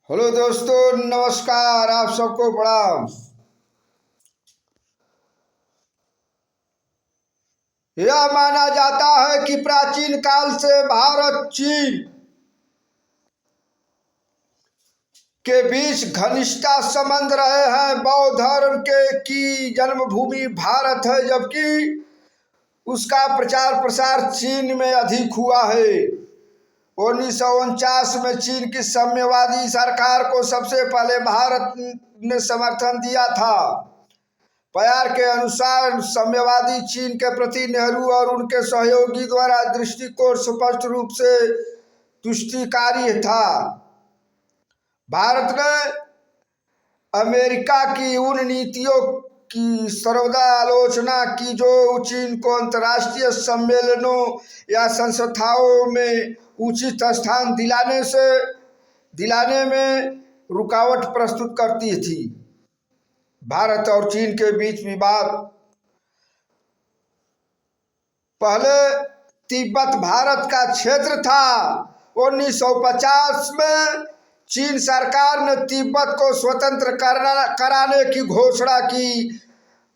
Hello दोस्तों, नमस्कार। आप सबको प्रणाम। यह माना जाता है कि प्राचीन काल से भारत चीन के बीच घनिष्ठता संबंध रहे हैं। बौद्ध धर्म के की जन्मभूमि भारत है, जबकि उसका प्रचार प्रसार चीन में अधिक हुआ है। 1949 में चीन की साम्यवादी सरकार को सबसे पहले भारत ने समर्थन दिया था। प्यार के अनुसार साम्यवादी चीन के प्रति नेहरू और उनके सहयोगी द्वारा दृष्टिकोण स्पष्ट रूप से तुष्टिकारी था। भारत ने अमेरिका की उन नीतियों की सर्वदा आलोचना की जो चीन को अंतर्राष्ट्रीय सम्मेलनों या संस्थाओं में उचित स्थान दिलाने में रुकावट प्रस्तुत करती थी। भारत और चीन के बीच विवाद पहले तिब्बत भारत का क्षेत्र था। 1950 में चीन सरकार ने तिब्बत को स्वतंत्र कराने की घोषणा की।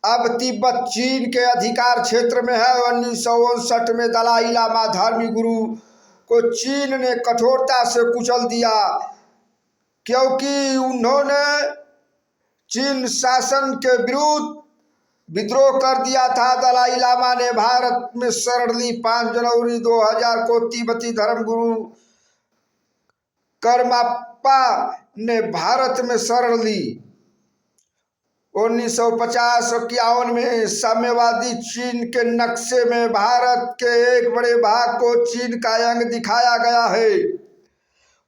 अब तिब्बत चीन के अधिकार क्षेत्र में है। 1959 में दलाई लामा धार्मिक गुरु को चीन ने कठोरता से कुचल दिया, क्योंकि उन्होंने चीन शासन के विरुद्ध विद्रोह कर दिया था। दलाई लामा ने भारत में शरण ली। 5 जनवरी 2000 को तिब्बती धर्मगुरु करमापा ने भारत में शरण ली। 1950-51 में साम्यवादी चीन के नक्शे में भारत के एक बड़े भाग को चीन का अंग दिखाया गया है।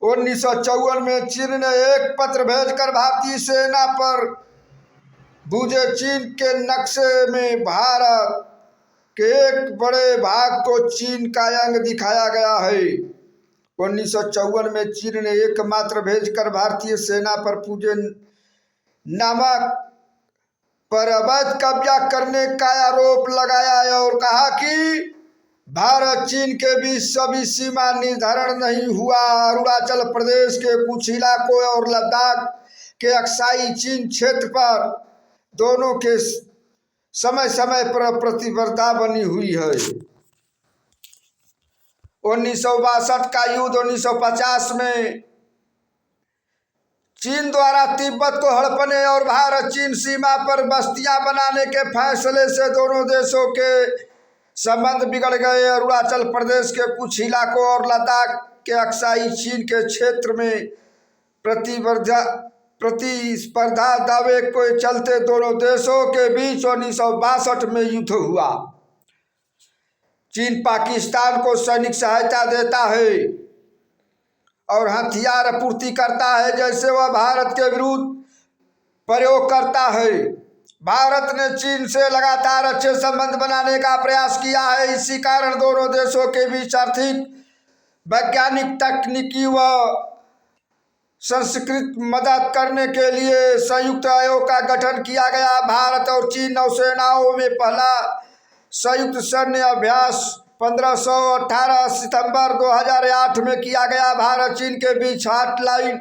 1954 में चीन ने एक पत्र भेजकर भारतीय सेना पर बुझे चीन के नक्शे में भारत के एक बड़े भाग को चीन का अंग दिखाया गया है। 1954 में चीन ने एकमात्र भेजकर भारतीय सेना पर पूजे नामक पर अवैध कब्जा करने का आरोप लगाया और कहा कि भारत चीन के बीच सभी सीमा निर्धारण नहीं हुआ। अरुणाचल प्रदेश के कुछ इलाकों और लद्दाख के अक्साई चीन क्षेत्र पर दोनों के समय समय पर प्रतिस्पर्धा बनी हुई है। 1962 का युद्ध 1950 में चीन द्वारा तिब्बत को हड़पने और भारत चीन सीमा पर बस्तियां बनाने के फैसले से दोनों देशों के संबंध बिगड़ गए। अरुणाचल प्रदेश के कुछ इलाकों और लद्दाख के अक्साई चीन के क्षेत्र में प्रतिस्पर्धा दावे के चलते दोनों देशों के बीच 1962 में युद्ध हुआ। चीन पाकिस्तान को सैनिक सहायता देता है और हथियार आपूर्ति करता है, जैसे वह भारत के विरुद्ध प्रयोग करता है। भारत ने चीन से लगातार अच्छे संबंध बनाने का प्रयास किया है। इसी कारण दोनों देशों के बीच आर्थिक, वैज्ञानिक, तकनीकी व सांस्कृतिक मदद करने के लिए संयुक्त आयोग का गठन किया गया। भारत और चीन नौसेनाओं में पहला संयुक्त सैन्य अभ्यास 1518 सितंबर 2008 में किया गया। भारत चीन के बीच हॉटलाइन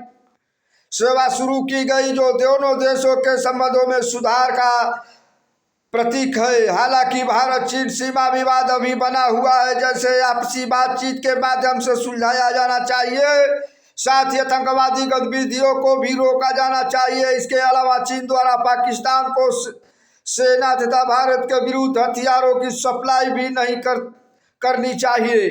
सेवा शुरू की गई, जो दोनों देशों के संबंधों में सुधार का प्रतीक है। हालांकि भारत चीन सीमा विवाद अभी बना हुआ है, जैसे आपसी बातचीत के माध्यम से सुलझाया जाना चाहिए। साथ ही आतंकवादी गतिविधियों को भी रोका जाना चाहिए। इसके अलावा चीन द्वारा पाकिस्तान को सेना तथा भारत के विरुद्ध हथियारों की सप्लाई भी नहीं करनी चाहिए।